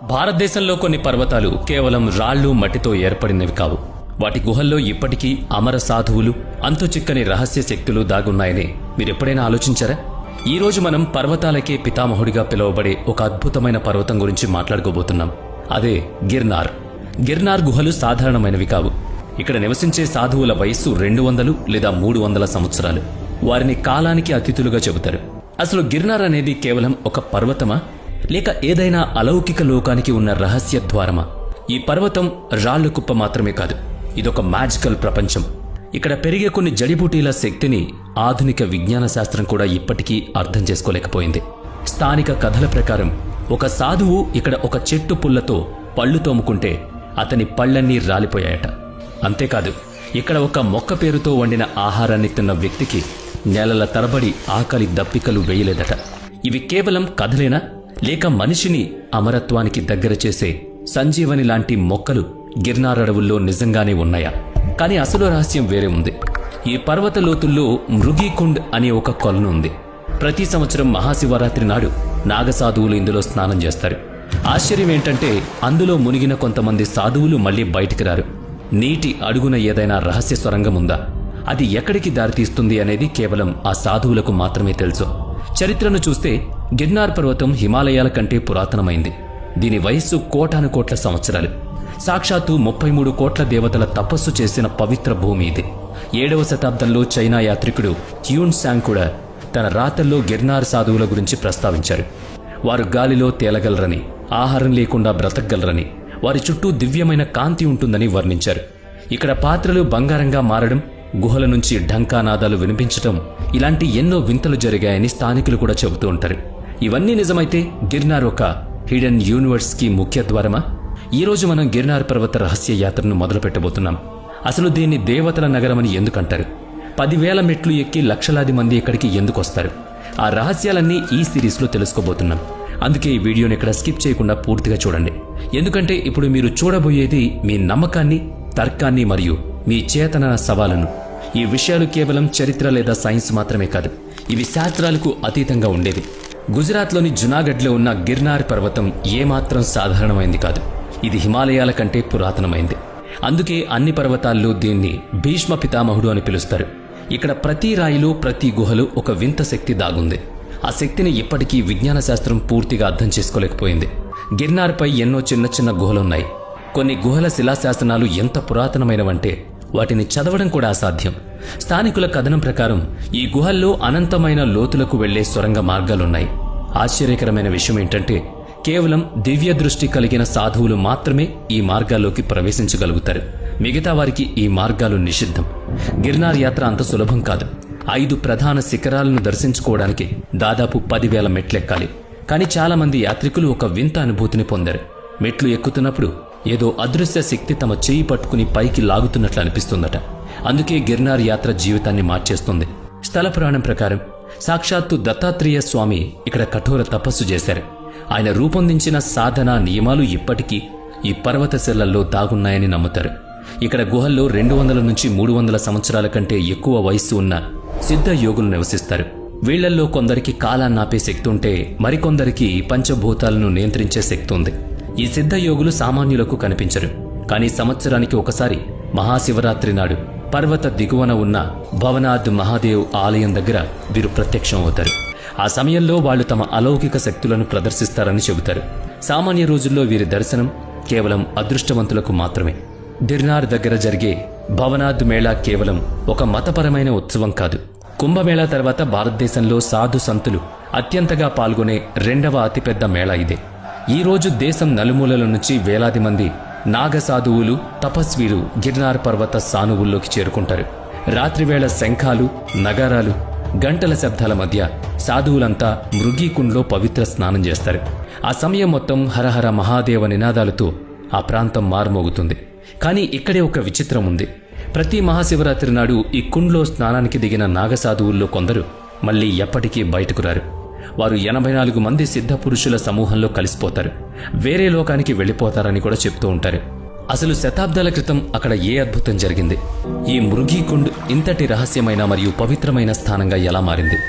భారతదేశంలో కొన్ని పర్వతాలు కేవలం రాళ్లు మట్టితో ఏర్పడినవి కావు. వాటి గుహల్లో ఇప్పటికీ అమర సాధువులు, అంతుచిక్కని రహస్య శక్తులు దాగున్నాయని మీరెప్పుడైనా ఆలోచించారా? ఈ రోజు మనం పర్వతాలకే పితామహుడిగా పిలువబడే ఒక అద్భుతమైన పర్వతం గురించి మాట్లాడుకోబోతున్నాం. అదే గిర్నార్. గిర్నార్ గుహలు సాధారణమైనవి కావు. ఇక్కడ నివసించే సాధువుల వయస్సు 200 లేదా 300 సంవత్సరాలు. వారిని కాలానికి అతిథులుగా చెబుతారు. అసలు గిర్నార్ అనేది కేవలం ఒక పర్వతమా, లేక ఏదైనా అలౌకిక లోకానికి ఉన్న రహస్య ద్వారమా? ఈ పర్వతం రాళ్లు కుప్ప మాత్రమే కాదు, ఇదొక మ్యాజికల్ ప్రపంచం. ఇక్కడ పెరిగే కొన్ని జడిబూటీల శక్తిని ఆధునిక విజ్ఞాన శాస్త్రం కూడా ఇప్పటికీ అర్థం చేసుకోలేకపోయింది. స్థానిక కథల ప్రకారం ఒక సాధువు ఇక్కడ ఒక చెట్టు పుల్లతో పళ్ళు తోముకుంటే అతని పళ్ళన్నీ రాలిపోయాయట. అంతేకాదు, ఇక్కడ ఒక మొక్క పేరుతో వండిన ఆహారాన్ని తిన్న వ్యక్తికి నెలల తరబడి ఆకలి దప్పికలు వేయలేదట. ఇవి కేవలం కథలేనా, లేక మనిషిని అమరత్వానికి దగ్గర చేసే సంజీవని లాంటి మొక్కలు గిర్నార్ అడవుల్లో నిజంగానే ఉన్నాయా? కానీ అసలు రహస్యం వేరే ఉంది. ఈ పర్వత లోతుల్లో మృగీకుండ్ అనే ఒక కొలను ఉంది. ప్రతి సంవత్సరం మహాశివరాత్రి నాడు నాగసాధువులు ఇందులో స్నానం చేస్తారు. ఆశ్చర్యం ఏంటంటే అందులో మునిగిన కొంతమంది సాధువులు మళ్లీ బయటికి రారు. నీటి అడుగున ఏదైనా రహస్య సొరంగం ఉందా? అది ఎక్కడికి దారితీస్తుంది అనేది కేవలం ఆ సాధువులకు మాత్రమే తెలుసు. చరిత్రను చూస్తే గిర్నార్ పర్వతం హిమాలయాల కంటే పురాతనమైంది. దీని వయస్సు కోటాను కోట్ల సంవత్సరాలు. సాక్షాత్తు 33 కోట్ల దేవతల తపస్సు చేసిన పవిత్ర భూమి ఇది. 7వ శతాబ్దంలో చైనా యాత్రికుడు హ్యూన్ సాంగ్ కూడా తన రాతల్లో గిర్నార్ సాధువుల గురించి ప్రస్తావించారు. వారు గాలిలో తేలగలరని, ఆహారం లేకుండా బ్రతకగలరని, వారి చుట్టూ దివ్యమైన కాంతి ఉంటుందని వర్ణించారు. ఇక్కడ పాత్రలు బంగారంగా మారడం, గుహల నుంచి ఢంకానాదాలు వినిపించటం, ఇలాంటి ఎన్నో వింతలు జరిగాయని స్థానికులు కూడా చెబుతూ ఉంటారు. ఇవన్నీ నిజమైతే గిర్నార్ ఒక హిడెన్ యూనివర్స్ కి ముఖ్య ద్వారమా? ఈ రోజు మనం గిర్నార్ పర్వత రహస్య యాత్రను మొదలు పెట్టబోతున్నాం. అసలు దీన్ని దేవతల నగరమని ఎందుకంటారు? 10,000 మెట్లు ఎక్కి లక్షలాది మంది ఇక్కడికి ఎందుకు వస్తారు? ఆ రహస్యాలన్నీ ఈ సిరీస్లో తెలుసుకోబోతున్నాం. అందుకే ఈ వీడియోని ఇక్కడ స్కిప్ చేయకుండా పూర్తిగా చూడండి. ఎందుకంటే ఇప్పుడు మీరు చూడబోయేది మీ నమ్మకాన్ని, తర్కాన్ని మరియు మీ చేతన సవాలును. ఈ విషయాలు కేవలం చరిత్ర లేదా సైన్స్ మాత్రమే కాదు, ఇవి శాస్త్రాలకు అతీతంగా ఉండేవి. గుజరాత్లోని జునాగఢ్లో ఉన్న గిర్నార్ పర్వతం ఏమాత్రం సాధారణమైంది కాదు. ఇది హిమాలయాల కంటే పురాతనమైంది. అందుకే అన్ని పర్వతాల్లో దీన్ని భీష్మ పితామహుడు అని పిలుస్తారు. ఇక్కడ ప్రతి రాయిలో, ప్రతి గుహలో ఒక వింత శక్తి దాగుంది. ఆ శక్తిని ఇప్పటికీ విజ్ఞాన శాస్త్రం పూర్తిగా అర్థం చేసుకోలేకపోయింది. గిర్నార్పై ఎన్నో చిన్న చిన్న గుహలున్నాయి. కొన్ని గుహల శిలాశాసనాలు ఎంత పురాతనమైనవంటే వాటిని చదవడం కూడా అసాధ్యం. స్థానికుల కథనం ప్రకారం ఈ గుహల్లో అనంతమైన లోతులకు వెళ్లే సొరంగ మార్గాలున్నాయి. ఆశ్చర్యకరమైన విషయం ఏంటంటే కేవలం దివ్య దృష్టి కలిగిన సాధువులు మాత్రమే ఈ మార్గాల్లోకి ప్రవేశించగలుగుతారు. మిగతా వారికి ఈ మార్గాలు నిషిద్ధం. గిర్నార్ యాత్ర అంత సులభం కాదు. 5 ప్రధాన శిఖరాలను దర్శించుకోవడానికి దాదాపు 10,000 మెట్లెక్కాలి. కానీ చాలా మంది యాత్రికులు ఒక వింత అనుభూతిని పొందారు. మెట్లు ఎక్కుతున్నప్పుడు ఏదో అదృశ్య శక్తి తమ చేయి పట్టుకుని పైకి లాగుతున్నట్లు అనిపిస్తుందట. అందుకే గిర్నార్ యాత్ర జీవితాన్ని మార్చేస్తుంది. స్థల పురాణం ప్రకారం సాక్షాత్తు దత్తాత్రేయ స్వామి ఇక్కడ కఠోర తపస్సు చేశారు. ఆయన రూపొందించిన సాధనా నియమాలు ఇప్పటికీ ఈ పర్వత శిలల్లో దాగున్నాయని నమ్ముతారు. ఇక్కడ గుహల్లో 200 నుంచి 300 సంవత్సరాల కంటే ఎక్కువ వయస్సు ఉన్న సిద్ధ యోగులు నివసిస్తారు. వీళ్లల్లో కొందరికి కాలాన్నాపే శక్తి ఉంటే మరికొందరికి పంచభూతాలను నియంత్రించే శక్తి ఉంది. ఈ సిద్ధ యోగులు సామాన్యులకు కనిపించరు. కానీ సంవత్సరానికి ఒకసారి మహాశివరాత్రి నాడు పర్వత దిగువన ఉన్న భవనాథ్ మహాదేవ్ ఆలయం దగ్గర వీరు ప్రత్యక్షం అవుతారు. ఆ సమయంలో వాళ్ళు తమ అలౌకిక శక్తులను ప్రదర్శిస్తారని చెబుతారు. సామాన్య రోజుల్లో వీరి దర్శనం కేవలం అదృష్టవంతులకు మాత్రమే. గిర్నార్ దగ్గర జరిగే భవనాథ్ మేళా కేవలం ఒక మతపరమైన ఉత్సవం కాదు. కుంభమేళా తర్వాత భారతదేశంలో సాధు సంతులు అత్యంతగా పాల్గొనే 2వ అతిపెద్ద మేళా ఇదే. ఈ రోజు దేశం నలుమూలల నుంచి వేలాది మంది నాగసాధువులు, తపస్వీలు గిర్నార్ పర్వత సానువుల్లోకి చేరుకుంటారు. రాత్రివేళ శంఖాలు, నగారాలు, గంటల శబ్దాల మధ్య సాధువులంతా మృగీకుండ్లో పవిత్ర స్నానం చేస్తారు. ఆ సమయం మొత్తం హరహర మహాదేవ నినాదాలతో ఆ ప్రాంతం మారుమోగుతుంది. కానీ ఇక్కడే ఒక విచిత్రం ఉంది. ప్రతి మహాశివరాత్రి నాడు ఈ కుండ్లో స్నానానికి దిగిన నాగసాధువుల్లో కొందరు మళ్లీ ఎప్పటికీ బయటకు రారు. వారు 84 మంది సిద్ధ పురుషుల సమూహంలో కలిసిపోతారు. వేరే లోకానికి వెళ్లిపోతారని కూడా చెప్తూ ఉంటారు. అసలు శతాబ్దాల క్రితం అక్కడ ఏ అద్భుతం జరిగింది? ఈ మృగీకుండ్ ఇంతటి రహస్యమైన మరియు పవిత్రమైన స్థానంగా ఎలా మారింది?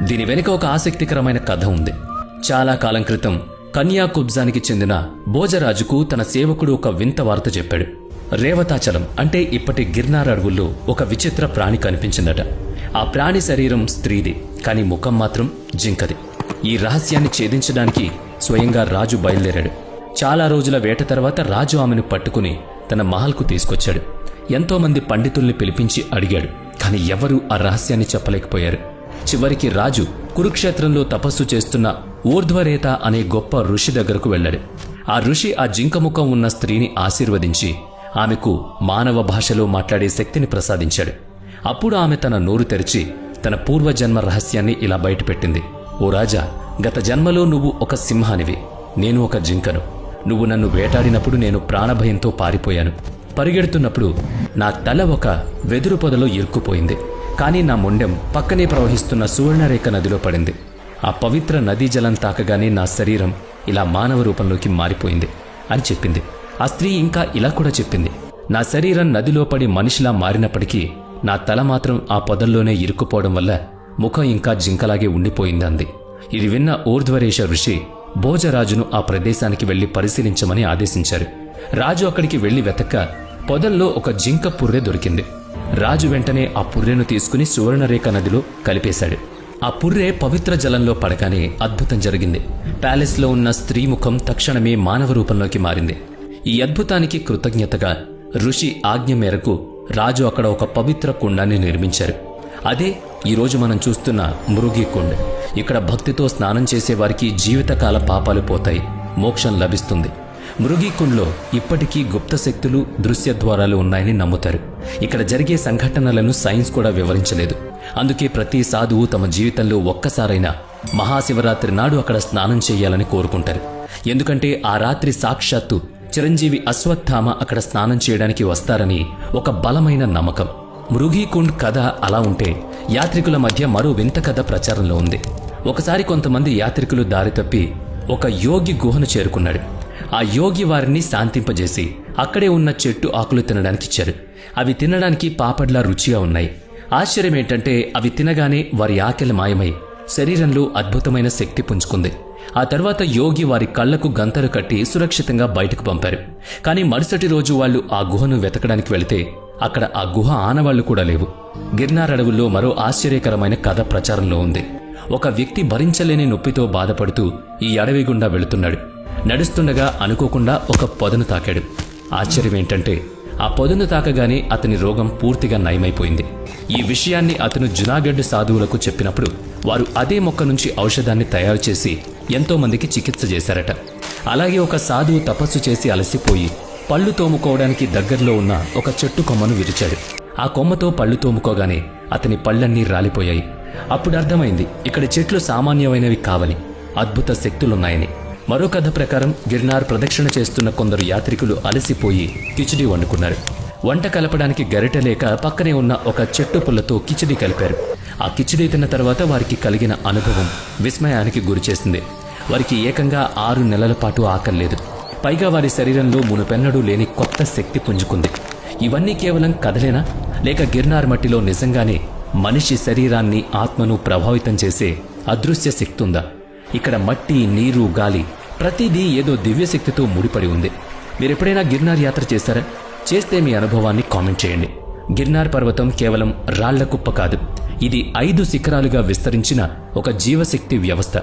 దీని వెనుక ఒక ఆసక్తికరమైన కథ ఉంది. చాలా కాలం క్రితం కన్యాకుబ్జానికి చెందిన భోజరాజుకు తన సేవకుడు ఒక వింత వార్త చెప్పాడు. రేవతాచలం అంటే ఇప్పటి గిర్నార్ అడవుల్లో ఒక విచిత్ర ప్రాణి కనిపించిందట. ఆ ప్రాణి శరీరం స్త్రీది, కాని ముఖం మాత్రం జింకది. ఈ రహస్యాన్ని ఛేదించడానికి స్వయంగా రాజు బయలుదేరాడు. చాలా రోజుల వేట తర్వాత రాజు ఆమెను పట్టుకుని తన మహల్కు తీసుకొచ్చాడు. ఎంతోమంది పండితుల్ని పిలిపించి అడిగాడు, కాని ఎవరూ ఆ రహస్యాన్ని చెప్పలేకపోయారు. చివరికి రాజు కురుక్షేత్రంలో తపస్సు చేస్తున్న ఊర్ధ్వరేత అనే గొప్ప ఋషి దగ్గరకు వెళ్ళాడు. ఆ ఋషి ఆ జింక ముఖం ఉన్న స్త్రీని ఆశీర్వదించి ఆమెకు మానవ భాషలో మాట్లాడే శక్తిని ప్రసాదించాడు. అప్పుడు ఆమె తన నోరు తెరిచి తన పూర్వజన్మ రహస్యాన్ని ఇలా బయటపెట్టింది. ఓ రాజా, గత జన్మలో నువ్వు ఒక సింహానివి, నేను ఒక జింకను. నువ్వు నన్ను వేటాడినప్పుడు నేను ప్రాణభయంతో పారిపోయాను. పరిగెడుతున్నప్పుడు నా తల ఒక వెదురు పొదలో ఇరుక్కుపోయింది. కానీ నా మొండెం పక్కనే ప్రవహిస్తున్న సువర్ణరేఖ నదిలో పడింది. ఆ పవిత్ర నదీ జలం తాకగానే నా శరీరం ఇలా మానవ రూపంలోకి మారిపోయింది అని చెప్పింది. ఆ స్త్రీ ఇంకా ఇలా కూడా చెప్పింది, నా శరీరం నదిలో పడి మనిషిలా మారినప్పటికీ నా తల మాత్రం ఆ పొదల్లోనే ఇరుక్కుపోవడం వల్ల ముఖం ఇంకా జింకలాగే ఉండిపోయిందంది. ఇది విన్న ఊర్ధ్వరేష ఋషి భోజరాజును ఆ ప్రదేశానికి వెళ్లి పరిశీలించమని ఆదేశించారు. రాజు అక్కడికి వెళ్లి వెతక్క పొదల్లో ఒక జింక పుర్రె దొరికింది. రాజు వెంటనే ఆ పుర్రెను తీసుకుని సువర్ణరేఖ నదిలో కలిపేశాడు. ఆ పుర్రె పవిత్ర జలంలో పడగానే అద్భుతం జరిగింది. ప్యాలెస్లో ఉన్న స్త్రీ ముఖం తక్షణమే మానవ రూపంలోకి మారింది. ఈ అద్భుతానికి కృతజ్ఞతగా ఋషి ఆజ్ఞ మేరకు రాజు అక్కడ ఒక పవిత్ర కుండాన్ని నిర్మించారు. అదే ఈరోజు మనం చూస్తున్న మృగి కుండ్. ఇక్కడ భక్తితో స్నానం చేసేవారికి జీవితకాల పాపాలు పోతాయి, మోక్షం లభిస్తుంది. మృగి కుండ్లో ఇప్పటికీ గుప్త శక్తులు, దృశ్య ద్వారాలు ఉన్నాయని నమ్ముతారు. ఇక్కడ జరిగే సంఘటనలను సైన్స్ కూడా వివరించలేదు. అందుకే ప్రతి సాధువు తమ జీవితంలో ఒక్కసారైనా మహాశివరాత్రి నాడు అక్కడ స్నానం చేయాలని కోరుకుంటారు. ఎందుకంటే ఆ రాత్రి సాక్షాత్తు చిరంజీవి అశ్వత్థామ అక్కడ స్నానం చేయడానికి వస్తారని ఒక బలమైన నమ్మకం. మృగీకుండ్ కథ అలా ఉంటే యాత్రికుల మధ్య మరో వింత కథ ప్రచారంలో ఉంది. ఒకసారి కొంతమంది యాత్రికులు దారి తప్పి ఒక యోగి గుహను చేరుకున్నాడు. ఆ యోగి వారిని శాంతింపజేసి అక్కడే ఉన్న చెట్టు ఆకులు తినడానికి ఇచ్చారు. అవి తినడానికి పాపడ్లా రుచిగా ఉన్నాయి. ఆశ్చర్యం ఏంటంటే అవి తినగానే వారి ఆకలి మాయమై శరీరంలో అద్భుతమైన శక్తి పుంజుకుంది. ఆ తర్వాత యోగి వారి కళ్లకు గంతలు కట్టి సురక్షితంగా బయటకు పంపారు. కానీ మరుసటి రోజు వాళ్ళు ఆ గుహను వెతకడానికి వెళితే అక్కడ ఆ గుహ ఆనవాళ్లు కూడా లేవు. గిర్నార్ అడవుల్లో మరో ఆశ్చర్యకరమైన కథ ప్రచారంలో ఉంది. ఒక వ్యక్తి భరించలేని నొప్పితో బాధపడుతూ ఈ అడవి గుండా వెళుతున్నాడు. నడుస్తుండగా అనుకోకుండా ఒక పొదను తాకాడు. ఆశ్చర్యమేంటంటే ఆ పొదను తాకగానే అతని రోగం పూర్తిగా నయమైపోయింది. ఈ విషయాన్ని అతను జునాగఢ్ సాధువులకు చెప్పినప్పుడు వారు అదే మొక్క నుంచి ఔషధాన్ని తయారు చేసి ఎంతో మందికి చికిత్స చేశారట. అలాగే ఒక సాధువు తపస్సు చేసి అలసిపోయి పళ్ళు తోముకోవడానికి దగ్గరలో ఉన్న ఒక చెట్టు కొమ్మను విరిచాడు. ఆ కొమ్మతో పళ్ళు తోముకోగానే అతని పళ్ళన్నీ రాలిపోయాయి. అప్పుడు అర్థమైంది ఇక్కడి చెట్లు సామాన్యమైనవి కావని, అద్భుత శక్తులున్నాయని. మరో కథ ప్రకారం గిర్నార్ ప్రదక్షిణ చేస్తున్న కొందరు యాత్రికులు అలసిపోయి కిచిడి వండుకున్నారు. వంట కలపడానికి గరిటె లేక పక్కనే ఉన్న ఒక చెట్టు పుల్లతో కిచిడి కలిపారు. ఆ కిచిడి తిన్న తర్వాత వారికి కలిగిన అనుభవం విస్మయానికి గురిచేసింది. వారికి ఏకంగా 6 నెలల పాటు ఆకలేదు. పైగా వారి శరీరంలో మునుపెన్నడూ లేని కొత్త శక్తి పుంజుకుంది. ఇవన్నీ కేవలం కథలేనా, లేక గిర్నార్ మట్టిలో నిజంగానే మనిషి శరీరాన్ని, ఆత్మను ప్రభావితం చేసే అదృశ్య శక్తి ఉందా? ఇక్కడ మట్టి, నీరు, గాలి ప్రతిదీ ఏదో దివ్యశక్తితో ముడిపడి ఉంది. మీరెప్పుడైనా గిర్నార్ యాత్ర చేశారా? చేస్తే మీ అనుభవాన్ని కామెంట్ చేయండి. గిర్నార్ పర్వతం కేవలం రాళ్ల కుప్ప కాదు. ఇది 5 శిఖరాలుగా విస్తరించిన ఒక జీవశక్తి వ్యవస్థ.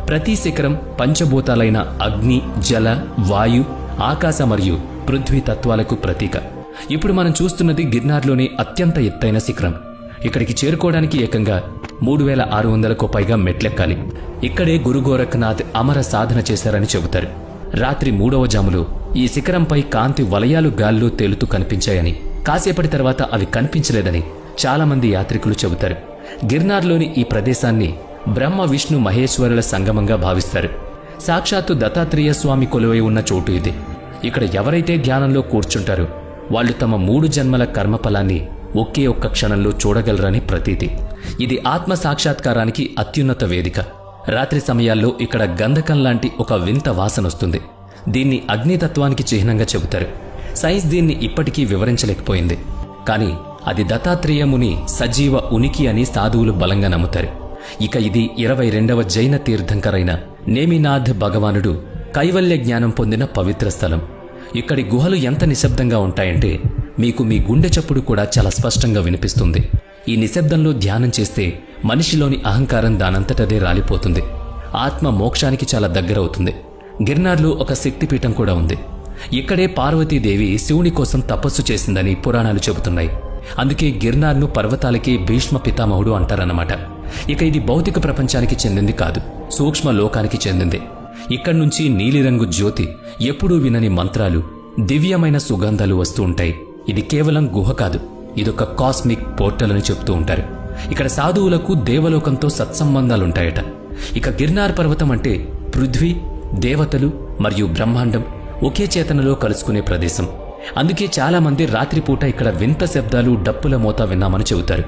ప్రతి శిఖరం పంచభూతాలైన అగ్ని, జల, వాయు, ఆకాశ మరియు పృథ్వీ తత్వాలకు ప్రతీక. ఇప్పుడు మనం చూస్తున్నది గిర్నార్లోని అత్యంత ఎత్తైన శిఖరం. ఇక్కడికి చేరుకోవడానికి ఏకంగా 3600కు పైగా మెట్లెక్కాలి. ఇక్కడే గురు గోరఖ్నాథ్ అమర సాధన చేశారని చెబుతారు. రాత్రి 3వ జాములో ఈ శిఖరంపై కాంతి వలయాలు గాల్లో తేలుతూ కనిపించాయని, కాసేపటి తర్వాత అవి కనిపించలేదని చాలా మంది యాత్రికులు చెబుతారు. గిర్నార్లోని ఈ ప్రదేశాన్ని బ్రహ్మ, విష్ణు, మహేశ్వరుల సంగమంగా భావిస్తారు. సాక్షాత్తు దత్తాత్రేయ స్వామి కొలువై ఉన్న చోటు ఇది. ఇక్కడ ఎవరైతే ధ్యానంలో కూర్చుంటారో వాళ్ళు తమ 3 జన్మల కర్మఫలాన్ని ఒకే ఒక్క క్షణంలో చూడగలరని ప్రతీతి. ఇది ఆత్మ సాక్షాత్కారానికి అత్యున్నత వేదిక. రాత్రి సమయాల్లో ఇక్కడ గంధకం లాంటి ఒక వింత వాసన వస్తుంది. దీన్ని అగ్నితత్వానికి చిహ్నంగా చెబుతారు. సైన్స్ దీన్ని ఇప్పటికీ వివరించలేకపోయింది. కానీ అది దత్తాత్రేయ ముని సజీవ ఉనికి అని సాధువులు బలంగా నమ్ముతారు. ఇక ఇది 22వ జైన తీర్థంకరైన నేమినాథ్ భగవానుడు కైవల్య జ్ఞానం పొందిన పవిత్ర స్థలం. ఇక్కడి గుహలు ఎంత నిశ్శబ్దంగా ఉంటాయంటే మీకు మీ గుండె చప్పుడు కూడా చాలా స్పష్టంగా వినిపిస్తుంది. ఈ నిశ్శబ్దంలో ధ్యానం చేస్తే మనిషిలోని అహంకారం దానంతటదే రాలిపోతుంది. ఆత్మ మోక్షానికి చాలా దగ్గరవుతుంది. గిర్నార్లో ఒక శక్తిపీఠం కూడా ఉంది. ఇక్కడే పార్వతీదేవి శివుని కోసం తపస్సు చేసిందని పురాణాలు చెబుతున్నాయి. అందుకే గిర్నార్ను పర్వతాలకే భీష్మ పితామహుడు అంటారన్నమాట. ఇక ఇది భౌతిక ప్రపంచానికి చెందింది కాదు, సూక్ష్మ లోకానికి చెందింది. ఇక్కడి నుంచి నీలిరంగు జ్యోతి, ఎప్పుడూ వినని మంత్రాలు, దివ్యమైన సుగంధాలు వస్తూ ఉంటాయి. ఇది కేవలం గుహ కాదు, ఇదొక కాస్మిక్ పోర్టల్ అని చెప్తూ ఉంటారు. ఇక్కడ సాధువులకు దేవలోకంతో సత్సంబంధాలుంటాయట. ఇక గిర్నార్ పర్వతం అంటే పృథ్వీ, దేవతలు మరియు బ్రహ్మాండం ఒకే చేతనలో కలుసుకునే ప్రదేశం. అందుకే చాలా మంది రాత్రిపూట ఇక్కడ వింత శబ్దాలు, డప్పుల మోత విన్నామని చెబుతారు.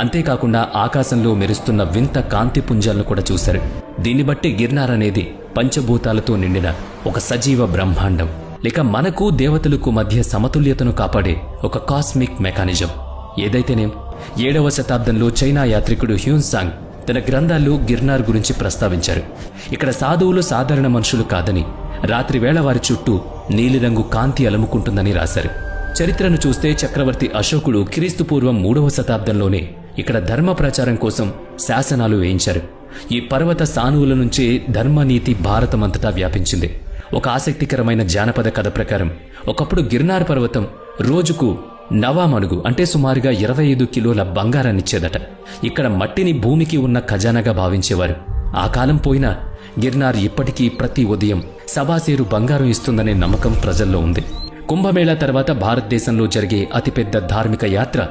అంతేకాకుండా ఆకాశంలో మెరుస్తున్న వింత కాంతి పుంజాలను కూడా చూశారు. దీన్ని బట్టి గిర్నార్ అనేది పంచభూతాలతో నిండిన ఒక సజీవ బ్రహ్మాండం, లేక మనకు దేవతలకు మధ్య సమతుల్యతను కాపాడే ఒక కాస్మిక్ మెకానిజం. ఏదైతేనేం 7వ శతాబ్దంలో చైనా యాత్రికుడు హ్యూన్సాంగ్ తన గ్రంథాల్లో గిర్నార్ గురించి ప్రస్తావించారు. ఇక్కడ సాధువులు సాధారణ మనుషులు కాదని, రాత్రివేళ వారి చుట్టూ నీలిరంగు కాంతి అలుముకుంటుందని రాశారు. చరిత్రను చూస్తే చక్రవర్తి అశోకుడు క్రీస్తుపూర్వం 3వ శతాబ్దంలోనే ఇక్కడ ధర్మ ప్రచారం కోసం శాసనాలు వేయించారు. ఈ పర్వత సానువుల నుంచే ధర్మనీతి భారతమంతటా వ్యాపించింది. ఒక ఆసక్తికరమైన జానపద కథ ప్రకారం ఒకప్పుడు గిర్నార్ పర్వతం రోజుకు నవామణుగు అంటే సుమారుగా 25 కిలోల బంగారాన్నిచ్చేదట. ఇక్కడ మట్టిని భూమికి ఉన్న ఖజానాగా భావించేవారు. ఆ కాలం పోయినా గిర్నార్ ఇప్పటికీ ప్రతి ఉదయం సవాసేరు బంగారం ఇస్తుందనే నమ్మకం ప్రజల్లో ఉంది. కుంభమేళా తర్వాత భారతదేశంలో జరిగే అతిపెద్ద ధార్మిక యాత్ర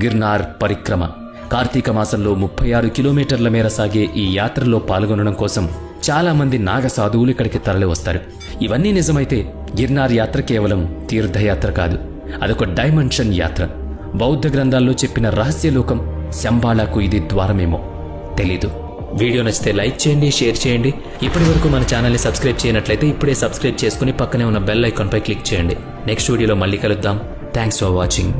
గిర్నార్ పరిక్రమ. కార్తీక మాసంలో 36 కిలోమీటర్ల మేర సాగే ఈ యాత్రలో పాల్గొనడం కోసం చాలా మంది నాగ సాధువులు ఇక్కడికి తరలి వస్తారు. ఇవన్నీ నిజమైతే గిర్నార్ యాత్ర కేవలం తీర్థయాత్ర కాదు, అదొక డైమెన్షన్ యాత్ర. బౌద్ధ గ్రంథాల్లో చెప్పిన రహస్యలోకం శంబాళాకు ఇది ద్వారమేమో తెలీదు. వీడియో నచ్చితే లైక్ చేయండి, షేర్ చేయండి. ఇప్పటి వరకు మన ఛానల్ని సబ్స్క్రైబ్ చేయనట్లయితే ఇప్పుడే సబ్స్క్రైబ్ చేసుకుని పక్కనే ఉన్న బెల్ ఐకాన్పై క్లిక్ చేయండి. నెక్స్ట్ వీడియోలో మళ్ళీ కలుద్దాం. Thanks for watching.